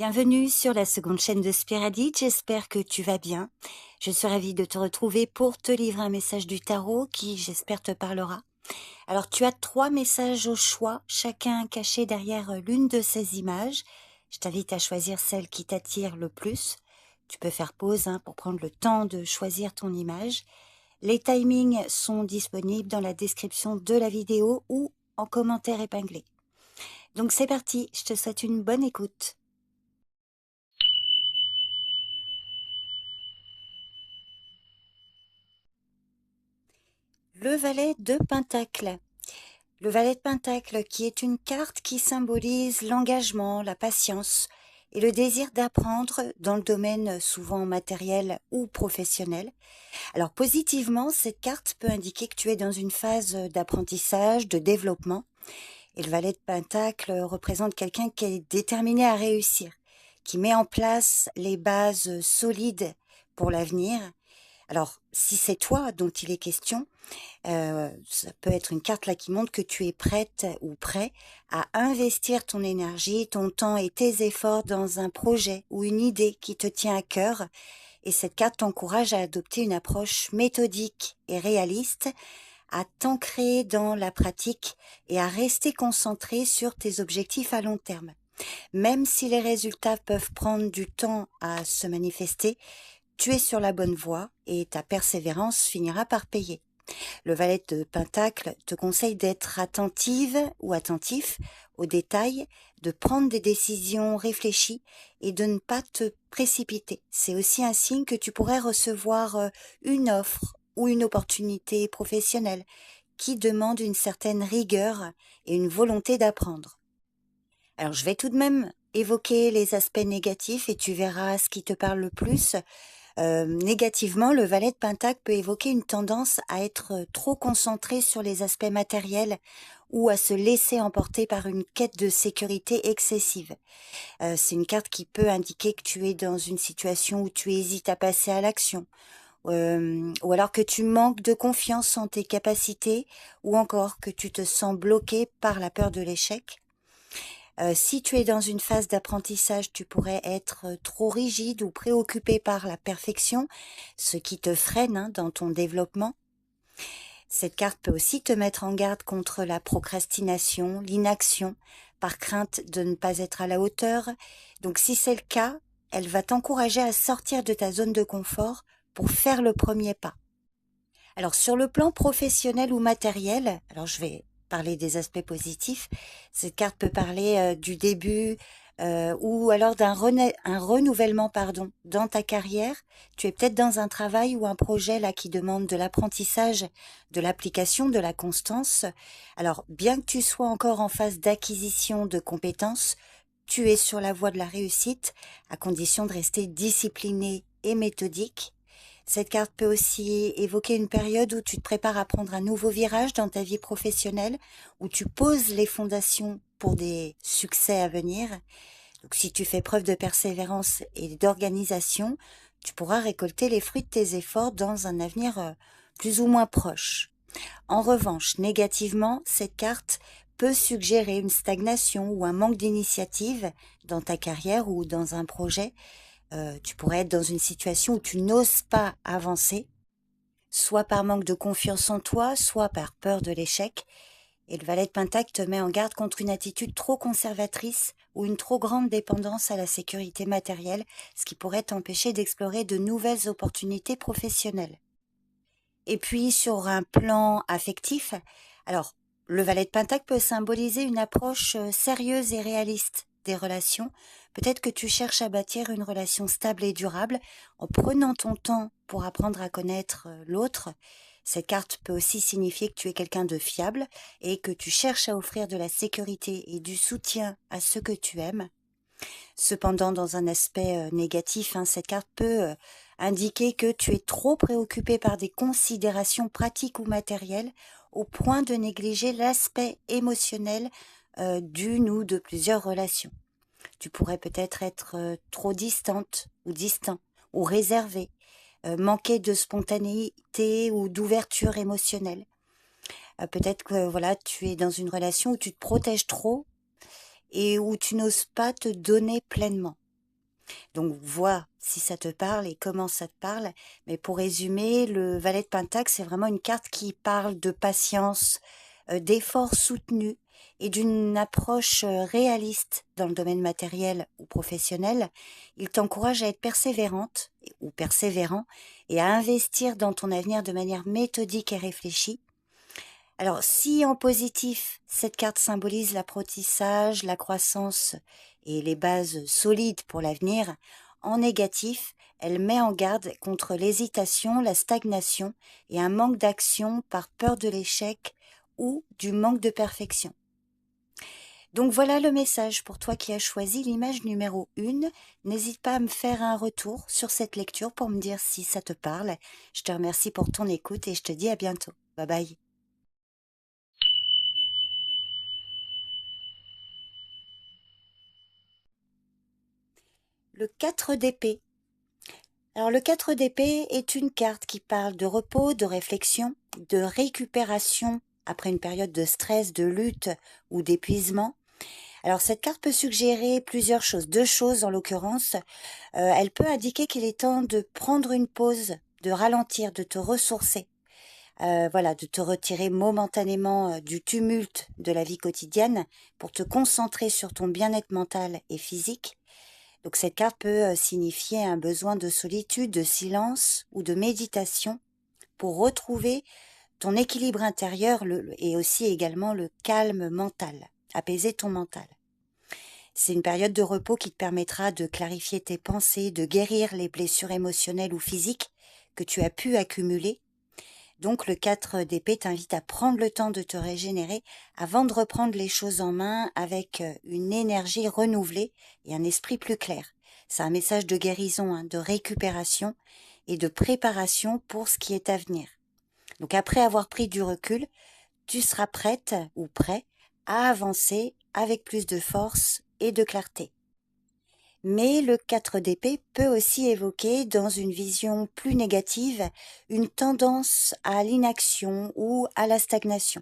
Bienvenue sur la seconde chaîne de Spiradit, j'espère que tu vas bien. Je suis ravie de te retrouver pour te livrer un message du tarot qui, j'espère, te parlera. Alors, tu as 3 messages au choix, chacun caché derrière l'une de ces images. Je t'invite à choisir celle qui t'attire le plus. Tu peux faire pause pour prendre le temps de choisir ton image. Les timings sont disponibles dans la description de la vidéo ou en commentaire épinglé. Donc c'est parti, je te souhaite une bonne écoute. Le valet de Pentacle. Le valet de Pentacle qui est une carte qui symbolise l'engagement, la patience et le désir d'apprendre dans le domaine souvent matériel ou professionnel. Alors positivement, cette carte peut indiquer que tu es dans une phase d'apprentissage, de développement. Et le valet de Pentacle représente quelqu'un qui est déterminé à réussir, qui met en place les bases solides pour l'avenir. Alors, si c'est toi dont il est question, ça peut être une carte là qui montre que tu es prête ou prêt à investir ton énergie, ton temps et tes efforts dans un projet ou une idée qui te tient à cœur. Et cette carte t'encourage à adopter une approche méthodique et réaliste, à t'ancrer dans la pratique et à rester concentré sur tes objectifs à long terme. Même si les résultats peuvent prendre du temps à se manifester, tu es sur la bonne voie et ta persévérance finira par payer. Le valet de Pentacle te conseille d'être attentive ou attentif aux détails, de prendre des décisions réfléchies et de ne pas te précipiter. C'est aussi un signe que tu pourrais recevoir une offre ou une opportunité professionnelle qui demande une certaine rigueur et une volonté d'apprendre. Alors je vais tout de même évoquer les aspects négatifs et tu verras ce qui te parle le plus. Négativement, le valet de Pentacle peut évoquer une tendance à être trop concentré sur les aspects matériels ou à se laisser emporter par une quête de sécurité excessive. C'est une carte qui peut indiquer que tu es dans une situation où tu hésites à passer à l'action, ou alors que tu manques de confiance en tes capacités, ou encore que tu te sens bloqué par la peur de l'échec. Si tu es dans une phase d'apprentissage, tu pourrais être trop rigide ou préoccupé par la perfection, ce qui te freine dans ton développement. Cette carte peut aussi te mettre en garde contre la procrastination, l'inaction, par crainte de ne pas être à la hauteur. Donc si c'est le cas, elle va t'encourager à sortir de ta zone de confort pour faire le premier pas. Alors sur le plan professionnel ou matériel, alors je vais parler des aspects positifs, cette carte peut parler du début ou alors un renouvellement dans ta carrière. Tu es peut-être dans un travail ou un projet là qui demande de l'apprentissage, de l'application, de la constance. Alors bien que tu sois encore en phase d'acquisition de compétences, tu es sur la voie de la réussite à condition de rester discipliné et méthodique. Cette carte peut aussi évoquer une période où tu te prépares à prendre un nouveau virage dans ta vie professionnelle, où tu poses les fondations pour des succès à venir. Donc si tu fais preuve de persévérance et d'organisation, tu pourras récolter les fruits de tes efforts dans un avenir plus ou moins proche. En revanche, négativement, cette carte peut suggérer une stagnation ou un manque d'initiative dans ta carrière ou dans un projet. Tu pourrais être dans une situation où tu n'oses pas avancer, soit par manque de confiance en toi, soit par peur de l'échec. Et le valet de Pentacle te met en garde contre une attitude trop conservatrice ou une trop grande dépendance à la sécurité matérielle, ce qui pourrait t'empêcher d'explorer de nouvelles opportunités professionnelles. Et puis sur un plan affectif, alors le valet de Pentacle peut symboliser une approche sérieuse et réaliste des relations. Peut-être que tu cherches à bâtir une relation stable et durable en prenant ton temps pour apprendre à connaître l'autre. Cette carte peut aussi signifier que tu es quelqu'un de fiable et que tu cherches à offrir de la sécurité et du soutien à ceux que tu aimes. Cependant, dans un aspect négatif, cette carte peut indiquer que tu es trop préoccupé par des considérations pratiques ou matérielles au point de négliger l'aspect émotionnel d'une ou de plusieurs relations. Tu pourrais peut-être être trop distante ou distant ou réservé, manquer de spontanéité ou d'ouverture émotionnelle. Peut-être que voilà, tu es dans une relation où tu te protèges trop et où tu n'oses pas te donner pleinement. Donc vois si ça te parle et comment ça te parle. Mais pour résumer, le valet de Pentacle, c'est vraiment une carte qui parle de patience, d'efforts soutenus et d'une approche réaliste dans le domaine matériel ou professionnel. Il t'encourage à être persévérante ou persévérant et à investir dans ton avenir de manière méthodique et réfléchie. Alors, si en positif, cette carte symbolise l'apprentissage, la croissance et les bases solides pour l'avenir, en négatif, elle met en garde contre l'hésitation, la stagnation et un manque d'action par peur de l'échec ou du manque de perfection. Donc voilà le message pour toi qui as choisi l'image numéro 1. N'hésite pas à me faire un retour sur cette lecture pour me dire si ça te parle. Je te remercie pour ton écoute et je te dis à bientôt. Bye bye. Le 4 d'épée. Alors le 4 d'épée est une carte qui parle de repos, de réflexion, de récupération après une période de stress, de lutte ou d'épuisement. Alors cette carte peut suggérer plusieurs choses, deux choses en l'occurrence. Elle peut indiquer qu'il est temps de prendre une pause, de ralentir, de te ressourcer. Voilà, de te retirer momentanément du tumulte de la vie quotidienne pour te concentrer sur ton bien-être mental et physique. Donc cette carte peut signifier un besoin de solitude, de silence ou de méditation pour retrouver ton équilibre intérieur et aussi également le calme mental, apaiser ton mental. C'est une période de repos qui te permettra de clarifier tes pensées, de guérir les blessures émotionnelles ou physiques que tu as pu accumuler. Donc le 4 d'épée t'invite à prendre le temps de te régénérer avant de reprendre les choses en main avec une énergie renouvelée et un esprit plus clair. C'est un message de guérison, hein, de récupération et de préparation pour ce qui est à venir. Donc après avoir pris du recul, tu seras prête ou prêt à avancer avec plus de force et de clarté. Mais le 4 d'épée peut aussi évoquer, dans une vision plus négative, une tendance à l'inaction ou à la stagnation.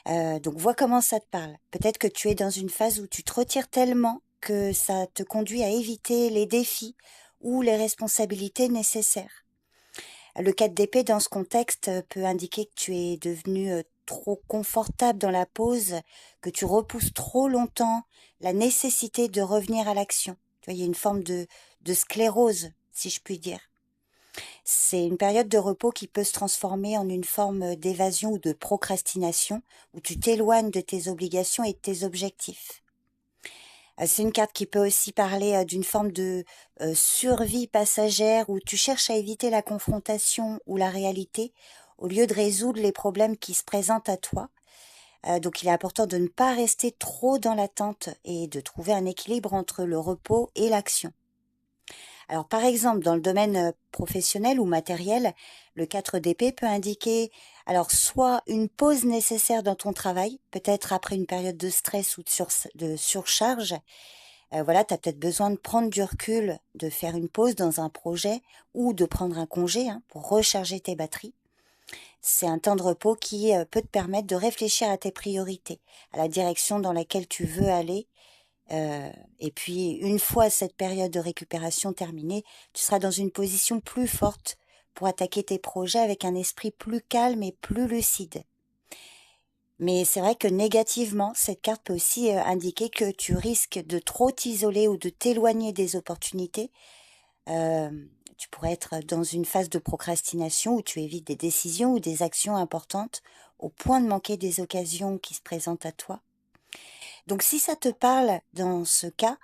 Donc vois comment ça te parle. Peut-être que tu es dans une phase où tu te retires tellement que ça te conduit à éviter les défis ou les responsabilités nécessaires. Le 4 d'épée dans ce contexte peut indiquer que tu es devenu trop confortable dans la pause, que tu repousses trop longtemps la nécessité de revenir à l'action. Tu vois, il y a une forme de sclérose, si je puis dire. C'est une période de repos qui peut se transformer en une forme d'évasion ou de procrastination, où tu t'éloignes de tes obligations et de tes objectifs. C'est une carte qui peut aussi parler d'une forme de survie passagère où tu cherches à éviter la confrontation ou la réalité au lieu de résoudre les problèmes qui se présentent à toi. Donc il est important de ne pas rester trop dans l'attente et de trouver un équilibre entre le repos et l'action. Alors par exemple, dans le domaine professionnel ou matériel, le 4 d'épée peut indiquer alors soit une pause nécessaire dans ton travail, peut-être après une période de stress ou de surcharge. Voilà, tu as peut-être besoin de prendre du recul, de faire une pause dans un projet ou de prendre un congé, hein, pour recharger tes batteries. C'est un temps de repos qui peut te permettre de réfléchir à tes priorités, à la direction dans laquelle tu veux aller. Et puis, une fois cette période de récupération terminée, tu seras dans une position plus forte pour attaquer tes projets avec un esprit plus calme et plus lucide. Mais c'est vrai que négativement, cette carte peut aussi indiquer que tu risques de trop t'isoler ou de t'éloigner des opportunités. Tu pourrais être dans une phase de procrastination où tu évites des décisions ou des actions importantes au point de manquer des occasions qui se présentent à toi. Donc si ça te parle dans ce cas,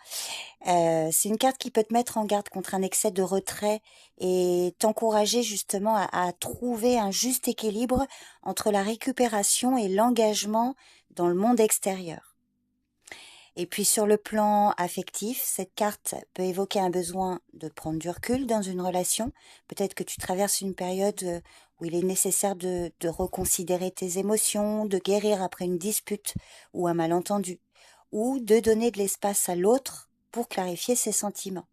c'est une carte qui peut te mettre en garde contre un excès de retrait et t'encourager justement à trouver un juste équilibre entre la récupération et l'engagement dans le monde extérieur. Et puis sur le plan affectif, cette carte peut évoquer un besoin de prendre du recul dans une relation. Peut-être que tu traverses une période où il est nécessaire de reconsidérer tes émotions, de guérir après une dispute ou un malentendu, ou de donner de l'espace à l'autre pour clarifier ses sentiments.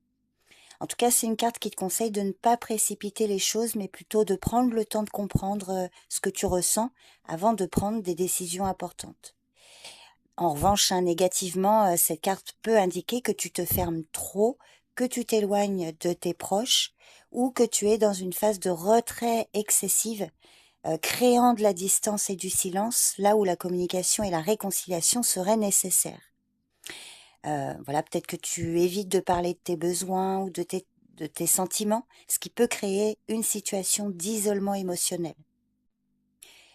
En tout cas, c'est une carte qui te conseille de ne pas précipiter les choses, mais plutôt de prendre le temps de comprendre ce que tu ressens avant de prendre des décisions importantes. En revanche, hein, négativement, cette carte peut indiquer que tu te fermes trop que tu t'éloignes de tes proches ou que tu es dans une phase de retrait excessive, créant de la distance et du silence, là où la communication et la réconciliation seraient nécessaires. Voilà, peut-être que tu évites de parler de tes besoins ou de tes sentiments, ce qui peut créer une situation d'isolement émotionnel.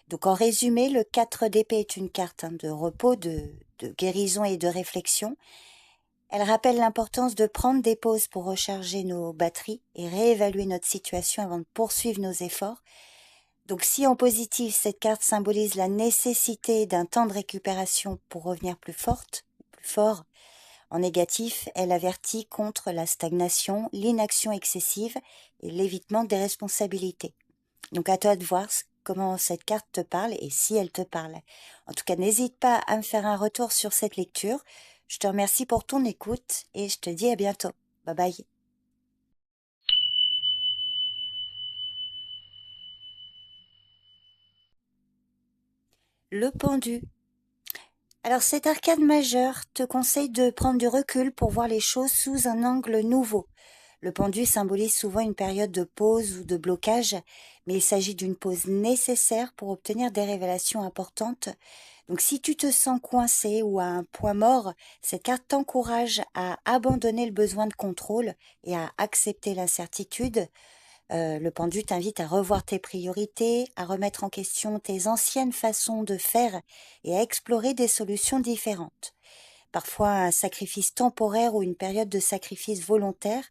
Donc en résumé, le 4 d'épée est une carte de repos, de guérison et de réflexion. Elle rappelle l'importance de prendre des pauses pour recharger nos batteries et réévaluer notre situation avant de poursuivre nos efforts. Donc si en positif, cette carte symbolise la nécessité d'un temps de récupération pour revenir plus forte, plus fort, en négatif, elle avertit contre la stagnation, l'inaction excessive et l'évitement des responsabilités. Donc à toi de voir comment cette carte te parle et si elle te parle. En tout cas, n'hésite pas à me faire un retour sur cette lecture. Je te remercie pour ton écoute et je te dis à bientôt. Bye bye. Le pendu. Alors cet arcade majeur te conseille de prendre du recul pour voir les choses sous un angle nouveau. Le pendu symbolise souvent une période de pause ou de blocage, mais il s'agit d'une pause nécessaire pour obtenir des révélations importantes. Donc si tu te sens coincé ou à un point mort, cette carte t'encourage à abandonner le besoin de contrôle et à accepter l'incertitude. Le pendu t'invite à revoir tes priorités, à remettre en question tes anciennes façons de faire et à explorer des solutions différentes. Parfois, un sacrifice temporaire ou une période de sacrifice volontaire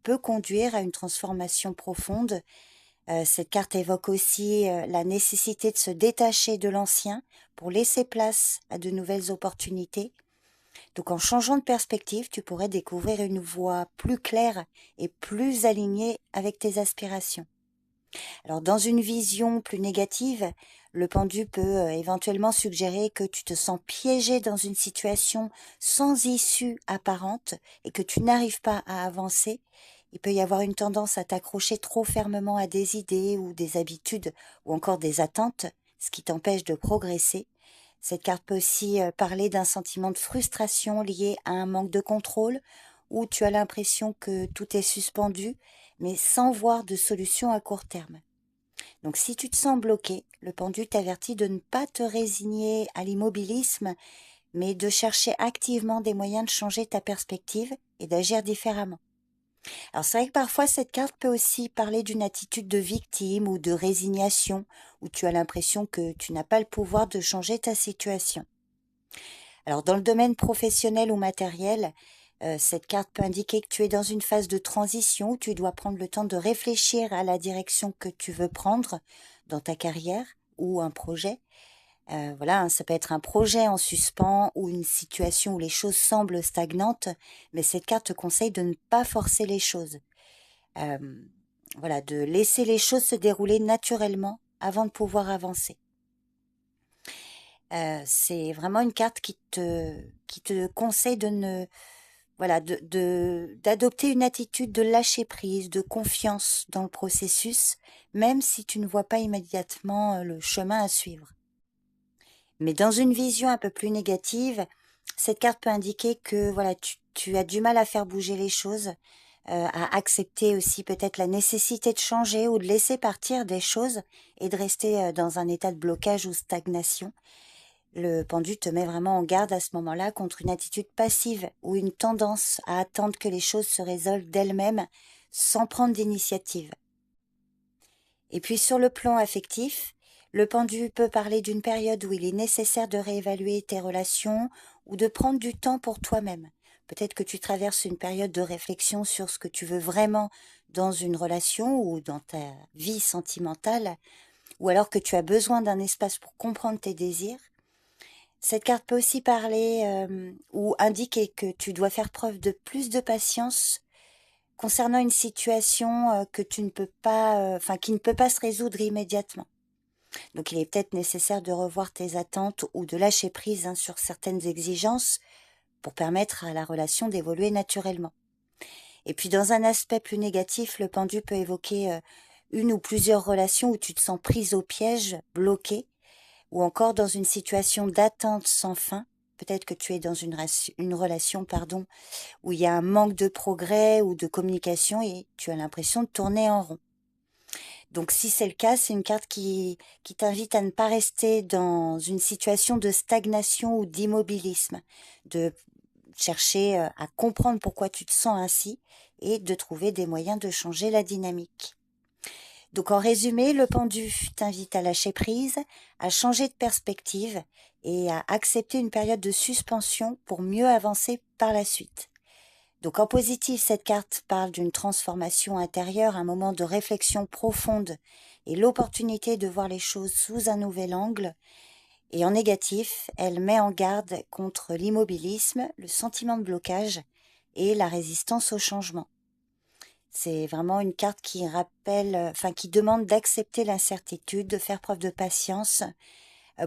peut conduire à une transformation profonde. Cette carte évoque aussi la nécessité de se détacher de l'ancien pour laisser place à de nouvelles opportunités. Donc en changeant de perspective, tu pourrais découvrir une voie plus claire et plus alignée avec tes aspirations. Alors dans une vision plus négative, le pendu peut éventuellement suggérer que tu te sens piégé dans une situation sans issue apparente et que tu n'arrives pas à avancer. Il peut y avoir une tendance à t'accrocher trop fermement à des idées ou des habitudes ou encore des attentes, ce qui t'empêche de progresser. Cette carte peut aussi parler d'un sentiment de frustration lié à un manque de contrôle, où tu as l'impression que tout est suspendu, mais sans voir de solution à court terme. Donc si tu te sens bloqué, le pendu t'avertit de ne pas te résigner à l'immobilisme, mais de chercher activement des moyens de changer ta perspective et d'agir différemment. Alors c'est vrai que parfois cette carte peut aussi parler d'une attitude de victime ou de résignation, où tu as l'impression que tu n'as pas le pouvoir de changer ta situation. Alors dans le domaine professionnel ou matériel, cette carte peut indiquer que tu es dans une phase de transition où tu dois prendre le temps de réfléchir à la direction que tu veux prendre dans ta carrière ou un projet. Voilà, ça peut être un projet en suspens ou une situation où les choses semblent stagnantes, mais cette carte te conseille de ne pas forcer les choses. Voilà, de laisser les choses se dérouler naturellement avant de pouvoir avancer. C'est vraiment une carte qui te conseille de ne voilà, d'adopter une attitude de lâcher prise, de confiance dans le processus, même si tu ne vois pas immédiatement le chemin à suivre. Mais dans une vision un peu plus négative, cette carte peut indiquer que voilà, tu as du mal à faire bouger les choses, à accepter aussi peut-être la nécessité de changer ou de laisser partir des choses et de rester dans un état de blocage ou stagnation. Le pendu te met vraiment en garde à ce moment-là contre une attitude passive ou une tendance à attendre que les choses se résolvent d'elles-mêmes sans prendre d'initiative. Et puis sur le plan affectif, le pendu peut parler d'une période où il est nécessaire de réévaluer tes relations ou de prendre du temps pour toi-même. Peut-être que tu traverses une période de réflexion sur ce que tu veux vraiment dans une relation ou dans ta vie sentimentale, ou alors que tu as besoin d'un espace pour comprendre tes désirs. Cette carte peut aussi parler ou indiquer que tu dois faire preuve de plus de patience concernant une situation que tu ne peux pas, qui ne peut pas se résoudre immédiatement. Donc il est peut-être nécessaire de revoir tes attentes ou de lâcher prise sur certaines exigences pour permettre à la relation d'évoluer naturellement. Et puis dans un aspect plus négatif, le pendu peut évoquer une ou plusieurs relations où tu te sens prise au piège, bloquée, ou encore dans une situation d'attente sans fin, Peut-être que tu es dans une relation, pardon, où il y a un manque de progrès ou de communication et tu as l'impression de tourner en rond. Donc si c'est le cas, c'est une carte qui t'invite à ne pas rester dans une situation de stagnation ou d'immobilisme, de chercher à comprendre pourquoi tu te sens ainsi et de trouver des moyens de changer la dynamique. Donc en résumé, le pendu t'invite à lâcher prise, à changer de perspective et à accepter une période de suspension pour mieux avancer par la suite. Donc en positif, cette carte parle d'une transformation intérieure, un moment de réflexion profonde et l'opportunité de voir les choses sous un nouvel angle. Et en négatif, elle met en garde contre l'immobilisme, le sentiment de blocage et la résistance au changement. C'est vraiment une carte qui rappelle, qui demande d'accepter l'incertitude, de faire preuve de patience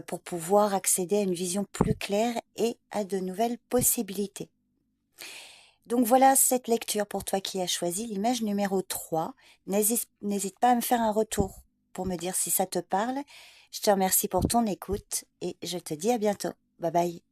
pour pouvoir accéder à une vision plus claire et à de nouvelles possibilités. Donc voilà cette lecture pour toi qui as choisi l'image numéro 3. N'hésite pas à me faire un retour pour me dire si ça te parle. Je te remercie pour ton écoute et je te dis à bientôt. Bye bye.